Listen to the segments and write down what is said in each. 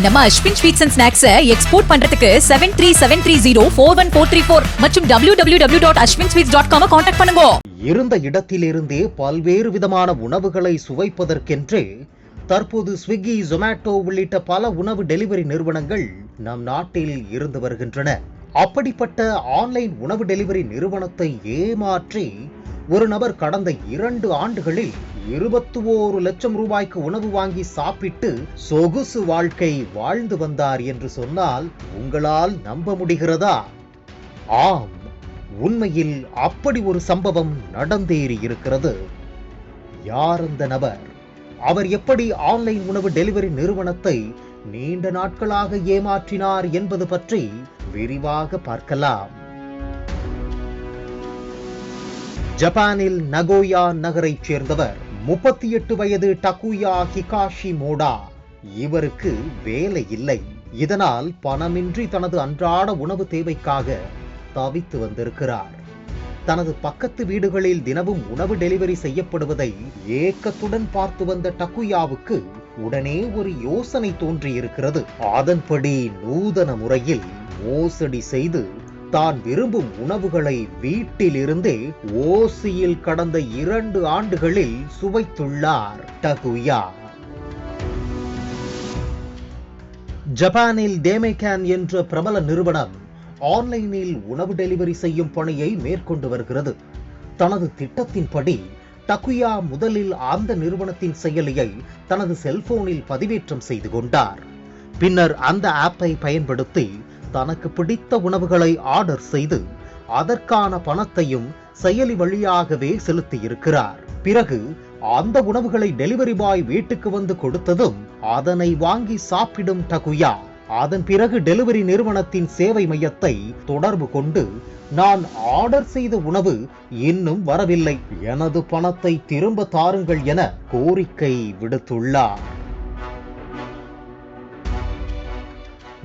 நம்ம Ashwin sweets and snacks export பண்றதுக்கு 7373041434 மற்றும் www.ashwinsweets.com கான்டாக்ட் பண்ணுங்க. இருந்த இடத்திலிருந்தே பல்வேறு விதமான உணவுகளை சுவைப்பதற்கென்று தற்போது ஸ்விக்கி, ஜொமேட்டோ உள்ளிட்ட பல உணவு டெலிவரி நிறுவனங்கள் நம் நாட்டில் இருந்து வருகின்றன. அப்படிப்பட்ட ஆன்லைன் உணவு டெலிவரி நிறுவனத்தை ஏமாற்றி ஒரு நபர் கடந்த 2 ஆண்டுகளில் 21 லட்சம் ரூபாய்க்கு உணவு வாங்கி சாப்பிட்டு சொகுசு வாழ்க்கை வாழ்ந்து வந்தார் என்று சொன்னால் உங்களால் நம்ப முடிகிறதா? ஆம், உண்மையில் அப்படி ஒரு சம்பவம் நடந்தேறி இருக்கிறது. யார் அந்த நபர்? அவர் எப்படி ஆன்லைன் உணவு டெலிவரி நிறுவனத்தை நீண்ட நாட்களாக ஏமாற்றினார் என்பது பற்றி விரிவாக பார்க்கலாம். ஜப்பானில் நகோயா நகரைச் சேர்ந்தவர் 38 வயது டகுயா ஹிகாஷிமோடா. இவருக்கு வேலை இல்லை. இதனால் பணமின்றி தனது அன்றாட உணவு தேவைக்காக தவித்து வந்திருக்கிறார். தனது பக்கத்து வீடுகளில் தினமும் உணவு டெலிவரி செய்யப்படுவதை ஏக்கத்துடன் பார்த்து வந்த டகுயாவுக்கு உடனே ஒரு யோசனை தோன்றியிருக்கிறது. அதன்படி நூதன முறையில் மோசடி செய்து தான் விரும்பும் உணவுகளை வீட்டிலிருந்தே ஓசியில் கடந்த 2 ஆண்டுகளில் சுவைத்துள்ளார் டகுயா. ஜப்பானில் டேமேகான் என்ற பிரபல நிறுவனம் ஆன்லைனில் உணவு டெலிவரி செய்யும் பணியை மேற்கொண்டு வருகிறது. தனது திட்டத்தின்படி டகுயா முதலில் அந்த நிறுவனத்தின் செயலியை தனது செல்போனில் பதிவேற்றம் செய்து கொண்டார். பின்னர் அந்த ஆப்பை பயன்படுத்தி தனக்கு பிடித்த உணவுகளை ஆர்டர் செய்து அதற்கான பணத்தையும் செயலி வழியாகவே செலுத்தியிருக்கிறார். பிறகு அந்த உணவுகளை டெலிவரி பாய் வீட்டுக்கு வந்து கொடுத்ததும் அதனை வாங்கி சாப்பிடும் டகுயா அதன் பிறகு டெலிவரி நிறுவனத்தின் சேவை மையத்தை தொடர்பு கொண்டு, நான் ஆர்டர் செய்த உணவு இன்னும் வரவில்லை, எனது பணத்தை திரும்ப தாருங்கள் என கோரிக்கை விடுத்துள்ளார்.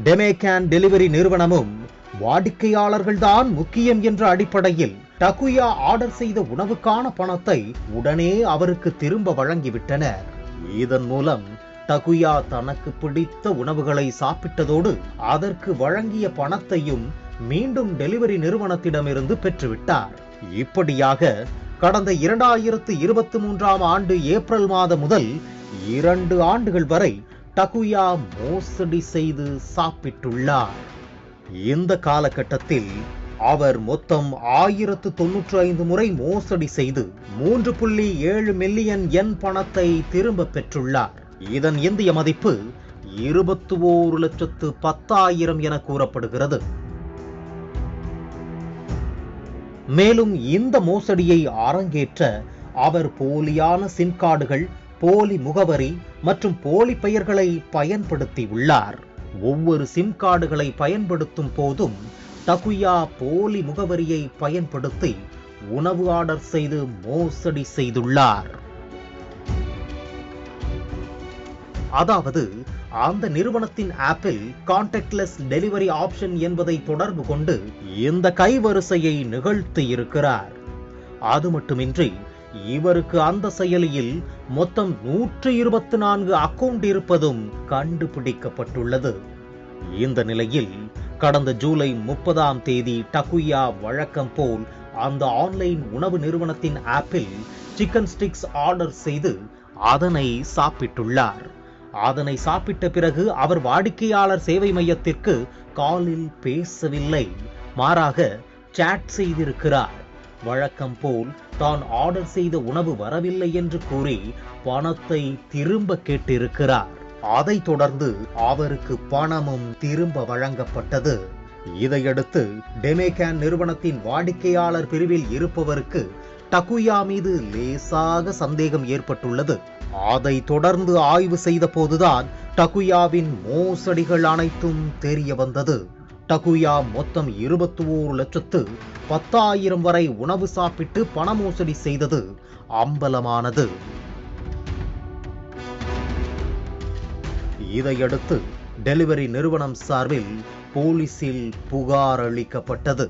டெமேகான் டெலிவரி நிறுவனமும் வாடிக்கையாளர்கள்தான் முக்கியம் என்ற அடிப்படையில் டகுயா ஆர்டர் செய்த உணவுக்கான பணத்தை உடனே அவருக்கு திரும்ப வழங்கிவிட்டனர். இதன் மூலம் டகுயா தனக்கு பிடித்த உணவுகளை சாப்பிட்டதோடு அதற்கு வழங்கிய பணத்தையும் மீண்டும் டெலிவரி நிறுவனத்திடமிருந்து பெற்றுவிட்டார். இப்படியாக கடந்த 2023ஆம் ஆண்டு ஏப்ரல் மாதம் முதல் 2 ஆண்டுகள் வரை டகுயா மோசடி செய்து சாப்பிட்டுள்ளார். இந்த காலகட்டத்தில் அவர் மொத்தம் 1095 முறை மோசடி செய்து 3.7 மில்லியன் யென் பணத்தை திரும்ப பெற்றுள்ளார். இதன் இந்திய மதிப்பு 21,10,000 என கூறப்படுகிறது. மேலும் இந்த மோசடியை அரங்கேற்ற அவர் போலியான சிம் கார்டுகள், போலி முகவரி மற்றும் போலி பெயர்களை பயன்படுத்தி உள்ளார். ஒவ்வொரு சிம் கார்டுகளை பயன்படுத்தும் போதும் டகுயா போலி முகவரியை பயன்படுத்தி உணவு ஆர்டர் செய்து மோசடி செய்துள்ளார். அதாவது அந்த நிறுவனத்தின் ஆப்பில் கான்டாக்ட்லெஸ் டெலிவரி ஆப்ஷன் என்பதை தொடர்பு கொண்டு இந்த கைவரிசையை நிகழ்த்தி இருக்கிறார். அது மட்டுமின்றி இவருக்கு அந்த செயலியில் மொத்தம் 124 அக்கவுண்ட் இருப்பதும் கண்டுபிடிக்கப்பட்டுள்ளது. இந்த நிலையில் கடந்த ஜூலை 30ஆம் தேதி டகுயா வழக்கம் போல் அந்த ஆன்லைன் உணவு நிறுவனத்தின் ஆப்பில் சிக்கன் ஸ்டிக்ஸ் ஆர்டர் செய்து அதனை சாப்பிட்டுள்ளார். அதனை சாப்பிட்ட பிறகு அவர் வாடிக்கையாளர் சேவை மையத்திற்கு காலில் பேசவில்லை, மாறாக சாட் செய்திருக்கிறார். வழக்கம் போல் தான் ஆர்டர் செய்த உணவு வரவில்லை என்று கூறி பணத்தை திரும்ப கேட்டிருக்கிறார். அதைத் தொடர்ந்து அவருக்கு பணமும் திரும்ப வழங்கப்பட்டது. இதையடுத்து டெமேகான் நிறுவனத்தின் வாடிக்கையாளர் பிரிவில் இருப்பவருக்கு டகுயா மீது லேசாக சந்தேகம் ஏற்பட்டுள்ளது. அதை தொடர்ந்து ஆய்வு செய்த போதுதான் டகுயாவின் மோசடிகள் அனைத்தும் தெரிய வந்தது. டகுயா மொத்தம் 21,10,000 வரை உணவு சாப்பிட்டு பண மோசடி செய்தது அம்பலமானது. இதையடுத்து டெலிவரி நிறுவனம் சார்பில் போலீசில் புகார் அளிக்கப்பட்டது.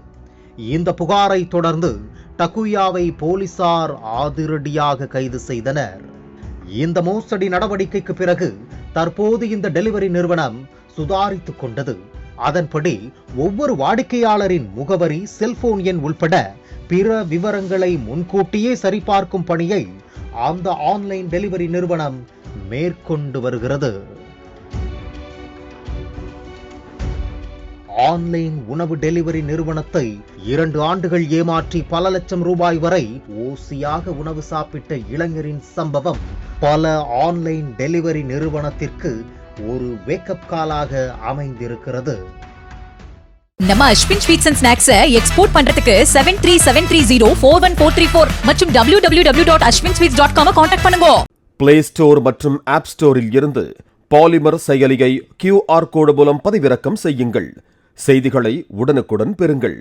இந்த புகாரை தொடர்ந்து டகுயாவை போலீசார் அதிரடியாக கைது செய்தனர். இந்த மோசடி நடவடிக்கைக்கு பிறகு தற்போது இந்த டெலிவரி நிறுவனம் சுதாரித்துக் கொண்டது. அதன்படி ஒவ்வொரு வாடிக்கையாளரின் முகவரி, செல்போன் எண் உள்பட பிற விவரங்களை முன்கூட்டியே சரிபார்க்கும் பணியை அந்த ஆன்லைன் டெலிவரி நிறுவனம் மேற்கொண்டு வருகிறது. ஆன்லைன் உணவு டெலிவரி நிறுவனத்தை 2 ஆண்டுகள் ஏமாற்றி பல லட்சம் ரூபாய் வரை ஓசியாக உணவு சாப்பிட்ட இளைஞரின் சம்பவம் பல ஆன்லைன் டெலிவரி நிறுவனத்திற்கு ஒரு வேக்கப் காலாக அமைந்திருக்கிறது. நம்ம Ashwin sweets and snacks export பண்றதுக்கு 7370414434 மற்றும் www.ashwinsweets.com கான்டாக்ட் பண்ணுங்க. பிளே ஸ்டோர் மற்றும் ஆப் ஸ்டோரில் இருந்து பாலிமர் செயலியை QR கோடு மூலம் பதிவிறக்கம் செய்யுங்கள். செய்திகளை உடனுக்குடன் பெறுங்கள்.